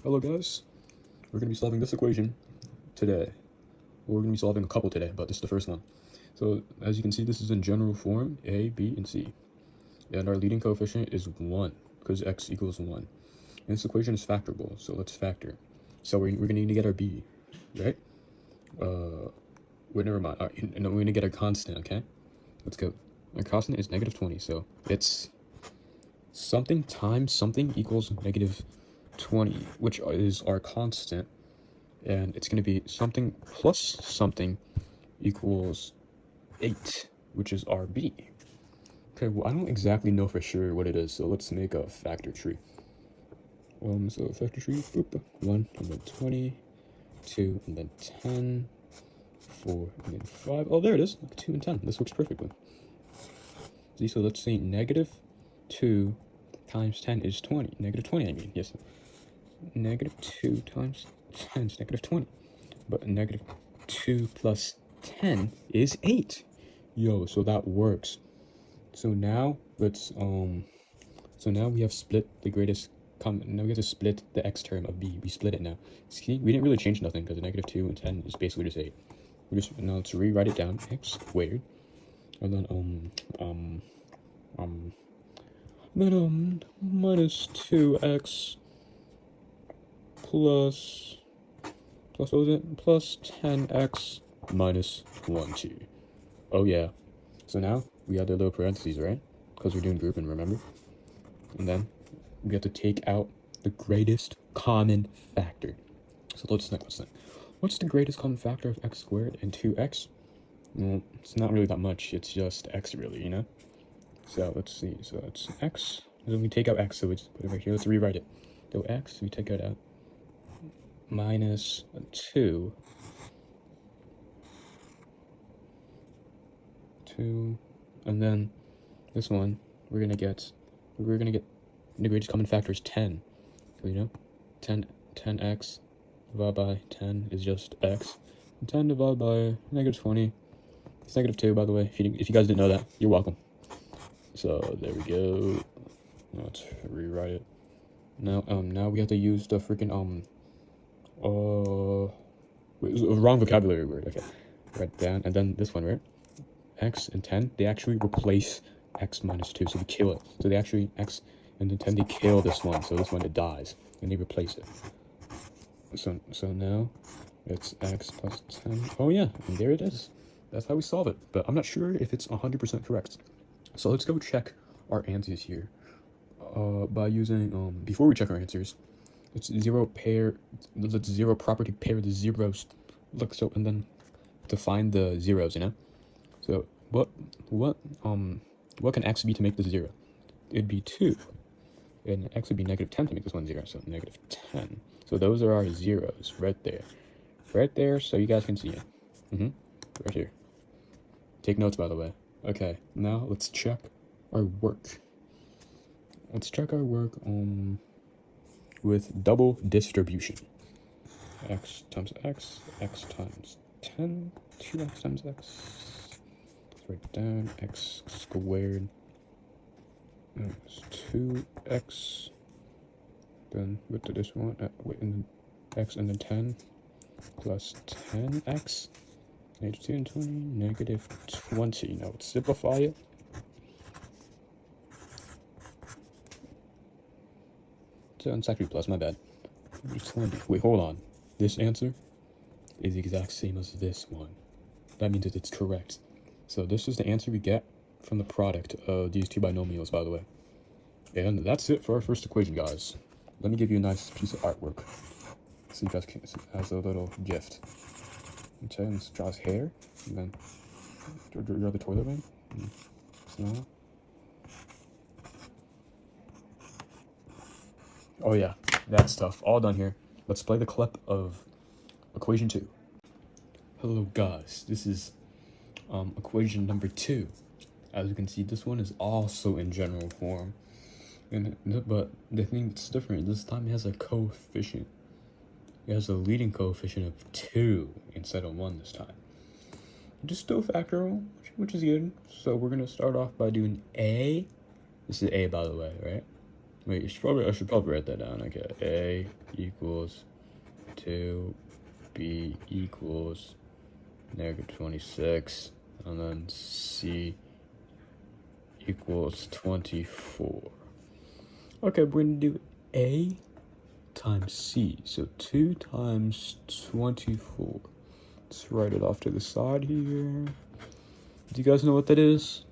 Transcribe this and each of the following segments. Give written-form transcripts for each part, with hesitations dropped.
Hello guys, we're going to be solving this equation today. Well, we're going to be solving a couple today, but this is the first one. So as you can see, this is in general form, a, b, and c. And our leading coefficient is 1, because x equals 1. And this equation is factorable, so let's factor. So we're going to need to get our b, right? Wait, never mind. No, we're going to get our constant, okay? Let's go. Our constant is -20, so it's something times something equals -20, which is our constant, and it's going to be something plus something equals 8, which is our b. Okay, well, I don't exactly know for sure what it is, so let's make a factor tree. So factor tree, boop, 1, and then 20, 2, and then 10, 4, and then 5. Oh, there it is, 2 and 10. This works perfectly. See, so let's say -2 times 10 is 20. -20, I mean, yes. -2 times 10 is -20. But -2 plus 10 is 8. Yo, so that works. So now let's so now we have split the greatest common. Now we have to split the x term of b. We split it now. See, we didn't really change nothing because the -2 and 10 is basically just 8. Now let's rewrite it down. X squared, and then minus 2x plus what was it? Plus 10x minus 1, 2. Oh yeah. So now we have the little parentheses, right? Because we're doing grouping, remember? And then we have to take out the greatest common factor. So let's think. What's the greatest common factor of x squared and 2x? Well, it's not really that much. It's just x, really, you know? So let's see. So it's x. And then we take out x, so we just put it right here. Let's rewrite it. So x, we take it out. Minus 2. 2. And then this one, we're gonna get the greatest common factor is 10. So, you know, 10x divided by 10 is just x. And 10 divided by -20. It's -2, by the way. If you guys didn't know that, you're welcome. So there we go. Now let's rewrite it. Now we have to use the freaking wrong vocabulary word. Okay, write down, and then this one, right? X and 10, they actually replace x minus 2, so we kill it. So they actually, x and then 10, they kill this one, so this one, it dies, and they replace it. So now, it's x plus 10. Oh yeah, and there it is. That's how we solve it, but I'm not sure if it's 100% correct. So let's go check our answers here. By using, before we check our answers, let's zero property pair the zeros. Look, so, and then to find the zeros, you know? So what can x be to make this 0? It'd be 2, and x would be -10 to make this one 0, so -10. So those are our zeros right there, so you guys can see it. Right here. Take notes, by the way. Okay, now let's check our work. Let's check our work with double distribution. X times x, x times 10, 2x times x. Write down x squared is 2x. Then what did this one? And then x and then 10 plus 10x. -2 and 20, -20. Now let's simplify it. So it's actually plus, my bad. It's 20. Wait, hold on. This answer is the exact same as this one. That means that it's correct. So this is the answer we get from the product of these two binomials, by the way. And that's it for our first equation, guys. Let me give you a nice piece of artwork. See if that has a little gift. Okay, and let's draw his hair, and then draw the toilet man. So, oh yeah, that stuff. All done here. Let's play the clip of equation 2. Hello guys, this is equation number 2. As you can see, this one is also in general form, but the thing that's different this time, it has a coefficient. It has a leading coefficient of 2 instead of 1 this time. Just still factorial, which is good. So we're gonna start off by doing a. This is a, by the way, right? Wait, I should probably write that down. Okay, A equals 2, B equals -26, and then C equals 24. Okay, we're gonna do A times C, so 2 times 24. Let's write it off to the side here. Do you guys know what that is?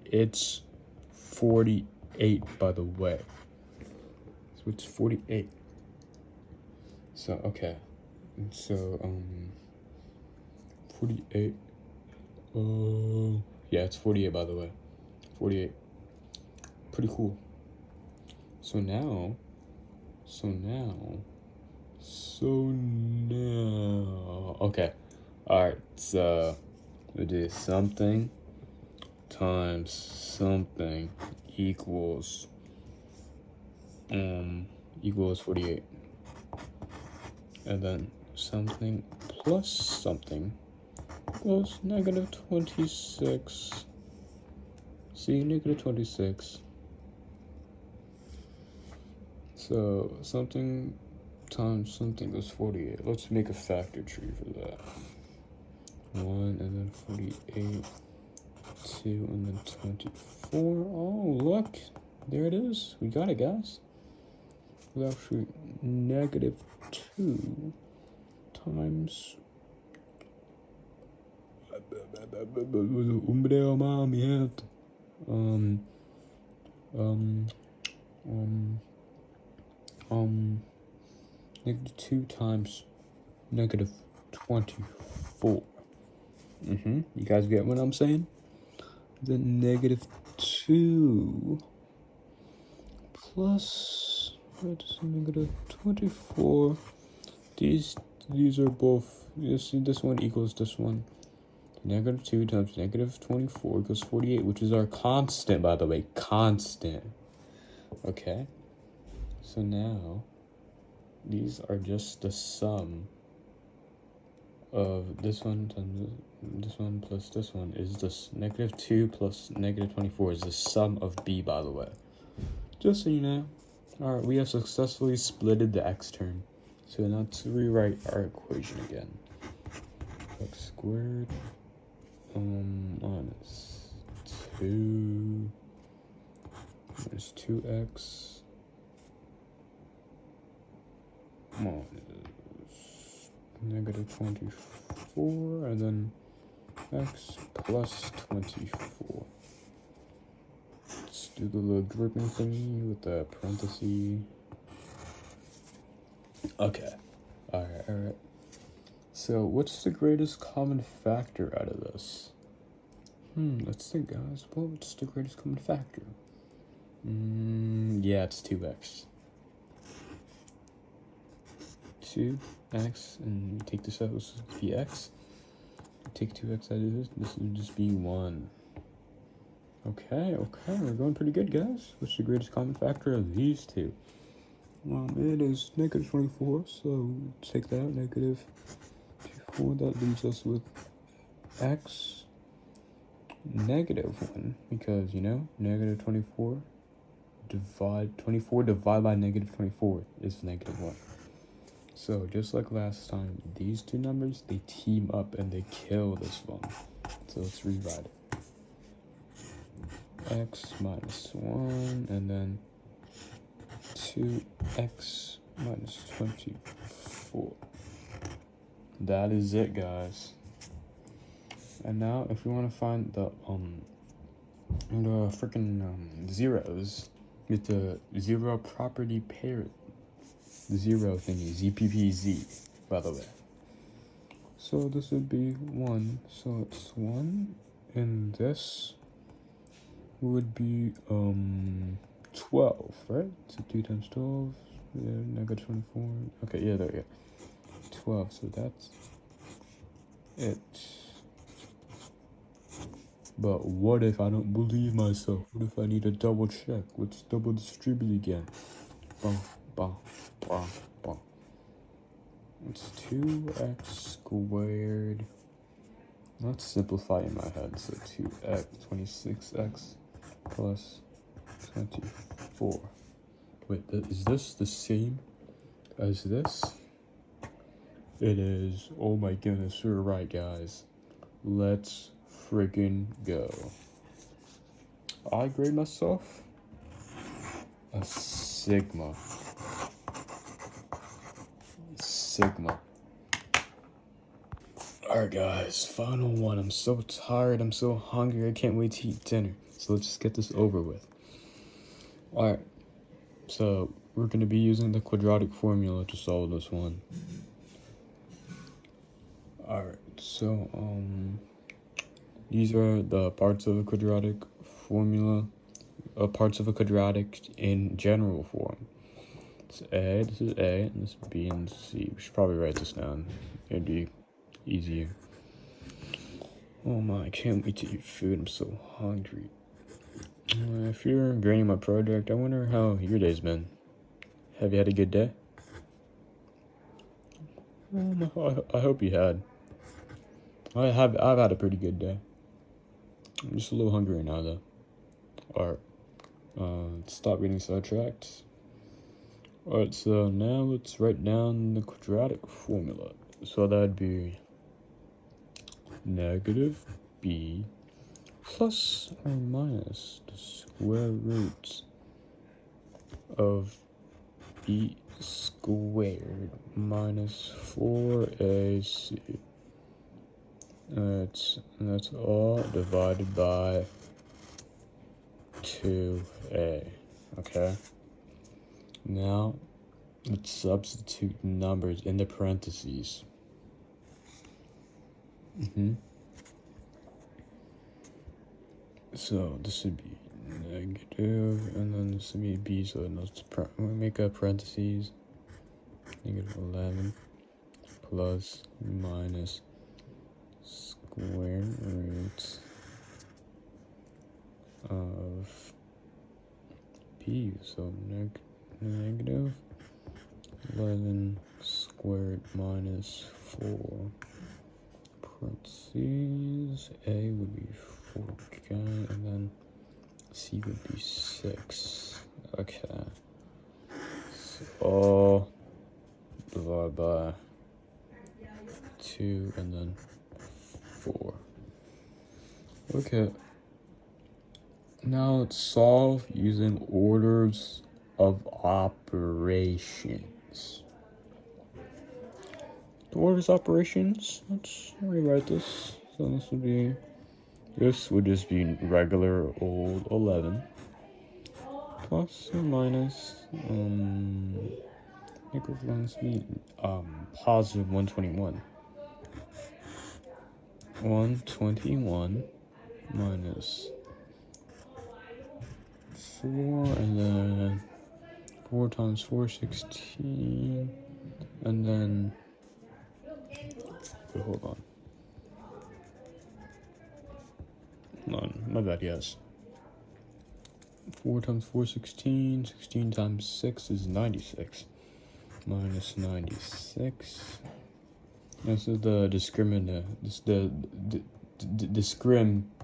It's 48, by the way. So it's 48. So, okay. So, 48. Yeah, it's 48, by the way. 48. Pretty cool. So now, okay. Alright, so we do something times something equals 48. And then something plus something equals -26. See, -26. So something times something is 48. Let's make a factor tree for that. 1 and then 48, 2 and then 24. Oh, look, there it is. We got it, guys. It's actually -2 times -2 times -24. You guys get what I'm saying? Then -2 plus -24. These are both. You see, this one equals this one. -2 times -24 equals 48, which is our constant, by the way. Constant. Okay. So now, these are just the sum of this one times this one plus this one is this. -2 plus -24 is the sum of b, by the way. Just so you know. Alright, we have successfully splitted the x term. So now to rewrite our equation again. X squared minus 2 minus 2x minus -24, and then x plus 24. Let's do the little grouping thingy with the parenthesis. Okay. Alright. So, what's the greatest common factor out of this? Let's think, guys. What's the greatest common factor? Yeah, it's 2x. 2x, and you take this out, this would be x. Take 2x out of this would just be 1. Okay, we're going pretty good, guys. What's the greatest common factor of these two? It is -24, so take that, -24, that leaves us with x, -1, because, you know, -24 divided by -24 is -1. So, just like last time, these two numbers, they team up and they kill this one. So, let's rewrite it. X minus 1, and then 2x minus 24. That is it, guys. And now, if we want to find the freaking zeros with the zero property pair, zero thingy, ZPPZ, by the way. So this would be 1. So it's 1, and this would be 12, right? So 2 times 12, -24. Okay, yeah, there we go. 12. So that's it. But what if I don't believe myself? What if I need to double check? Let's double distribute again. It's 2x squared. Let's simplify in my head. So 26x plus 24. Wait, is this the same as this? It is. Oh my goodness, we're right, guys. Let's freaking go. I grade myself a Sigma. Sigma. Alright, guys, final one. I'm so tired. I'm so hungry. I can't wait to eat dinner. So let's just get this over with. Alright, so we're going to be using the quadratic formula to solve this one. Alright, so, these are the parts of a quadratic formula, parts of a quadratic in general form. This is A, and this is B and C. We should probably write this down. It'd be easier. Oh my, I can't wait to eat food. I'm so hungry. If you're grading my project, I wonder how your day's been. Have you had a good day? I hope you had. I've had a pretty good day. I'm just a little hungry now though. Alright. Stop getting sidetracked. Alright, so now let's write down the quadratic formula. So that'd be negative b plus or minus the square root of b squared minus 4ac. That's all divided by 2a. Okay. Now let's substitute numbers in the parentheses. So this would be negative, and then this would be b, so let's make a parentheses. Negative 11 plus minus square root of b, so negative 11 squared minus 4. Parentheses, A would be 4, okay, and then C would be 6. Okay. So all divided by 2 and then 4. Okay. Now let's solve using orders of operations. The orders operations, let's rewrite this. So this would just be regular old 11 plus or minus equals be positive 121. 121 minus 4, and then 4 times 4, 16, and then wait, hold on. My bad, yes. 4 times 4, 16. 16 times 6 is 96. Minus 96. This is the discriminant.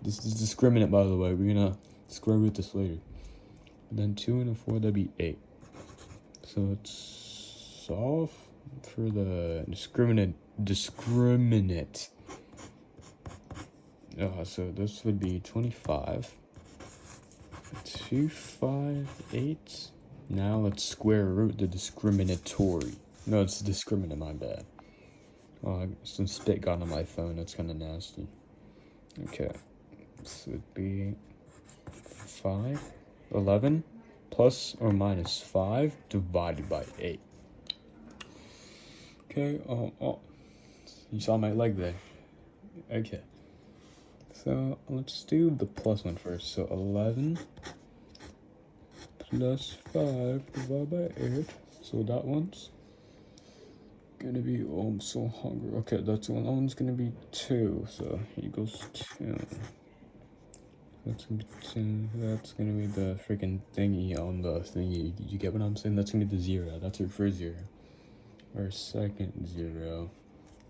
This is discriminant, by the way. We're gonna square root this later. And then 2 and a 4, that'd be 8. So let's solve for the discriminant. So this would be 25. 258. Now let's square root the discriminatory. No, it's discriminant, my bad. Some spit got on my phone. That's kind of nasty. Okay. This would be 11 plus or minus 5 divided by 8. Okay. You saw my leg there. Okay. So let's do the plus one first. So 11 plus 5 divided by 8. So that one's gonna be, oh, I'm so hungry. Okay, that one's gonna be 2. So equals 2. That's gonna be 2. That's gonna be the freaking thingy on the thingy. You get what I'm saying? That's gonna be the 0. That's our first 0. Our second 0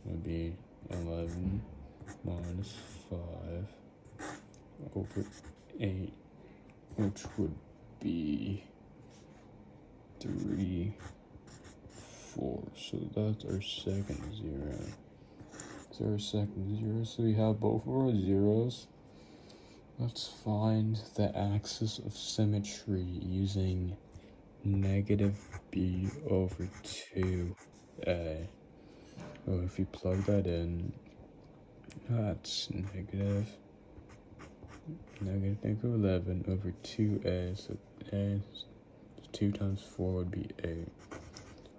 would be 11 minus 5 over 8, which would be 3, 4. So that's our second 0. It's our second 0. So we have both of our zeros. Let's find the axis of symmetry using negative b over 2a. Well, if you plug that in, that's negative 11 over 2a. So a 2 times 4 would be 8.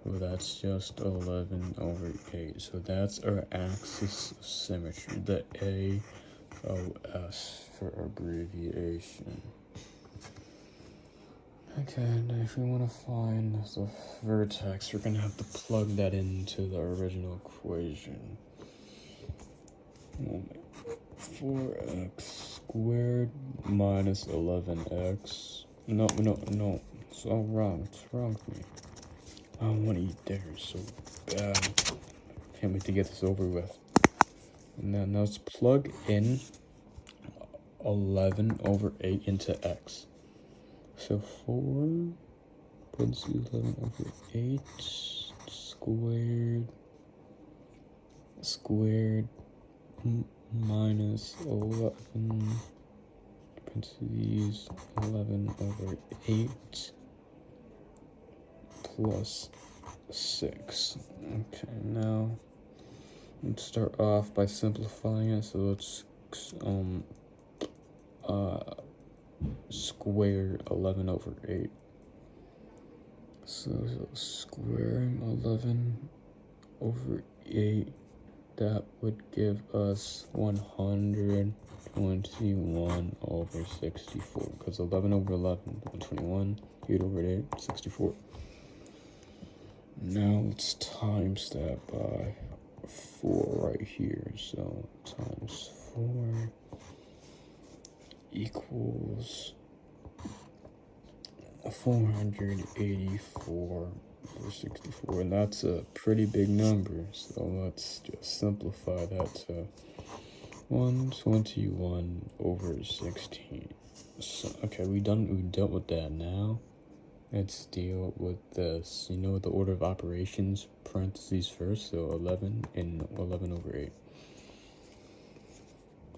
Well, that's just 11 over 8. So that's our axis of symmetry, the AOS for abbreviation. Okay, and if we want to find the vertex, we're going to have to plug that into the original equation. 4x squared minus 11x. No. It's all wrong. It's wrong with me. I want to eat dinner so bad. Can't wait to get this over with. And then let's plug in 11 over 8 into x. So 4 parentheses 11 over 8 squared minus 11 parentheses 11 over 8 plus 6. Okay, now let's start off by simplifying it. So let's square 11 over 8. So squaring 11 over 8, that would give us 121 over 64. Because 11 over 11, 121, 8 over 8, 64. Now let's times that by 4 right here. So times 4 equals 484 over 64, and that's a pretty big number. So let's just simplify that to 121 over 16. So, okay, we dealt with that. Now let's deal with this. You know the order of operations, parentheses first, so 11 and 11 over 8.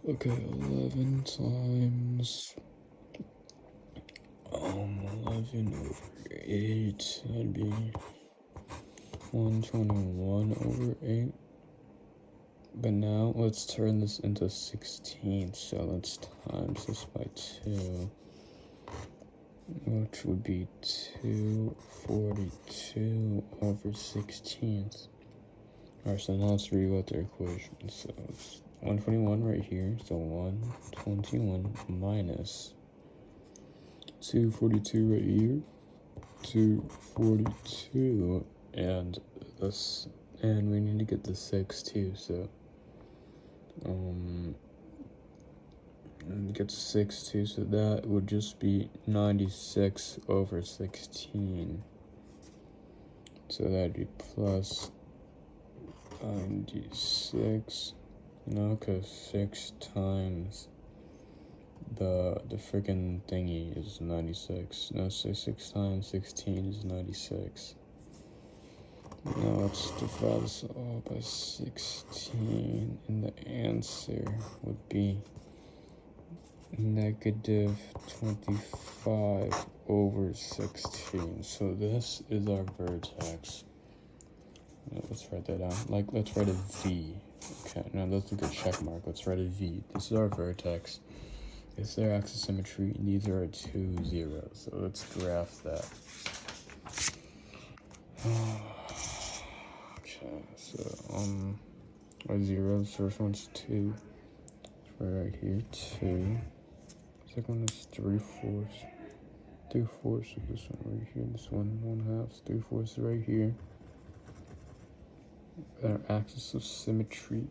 Okay, 11 times 11 over 8, that'd be 121 over 8. But now let's turn this into 16, so let's times this by 2, which would be 242 over 16. Alright, so now let's rewrite the equation. So it's 121 right here, so 121 minus 242 right here, 242, and this, and we need to get the 6 too, so and get 6 too, so that would just be 96 over 16. So that'd be plus 96. No, because 6 times the freaking thingy is 96. No, so 6 times 16 is 96. Now let's divide this all by 16, and the answer would be negative 25 over 16. So this is our vertex. Let's write that down. Let's write a V. Okay, now let's look at check mark. Let's write a V. This is our vertex. This is their axis of symmetry. These are our 2 zeros. So let's graph that. Okay, so our zeros. First one's 2. Right here, 2. Second one is 3/4. 3/4. So this one right here. This one 1/2. 3/4 right here. Our axis of symmetry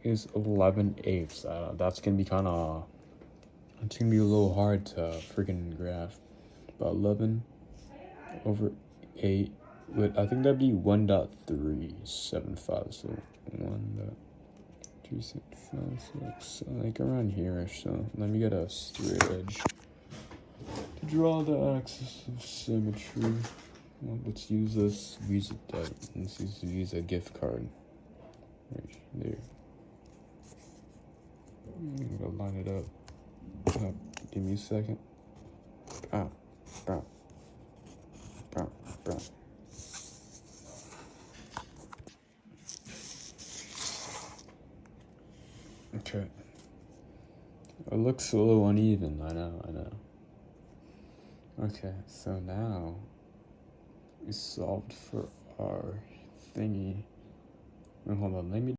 is 11/8. That's gonna be kind of. It's gonna be a little hard to freaking graph. But 11 over 8. I think that'd be 1.375. So 1.375. Like around here. So let me get a straight edge to draw the axis of symmetry. Well, let's use this Visa. Let's use the Visa gift card. Right there. I'm gonna line it up. Give me a second. Bow, bow, bow, bow. Okay. It looks a little uneven. I know. Okay, so now we solved for our thingy. Wait, hold on. Let me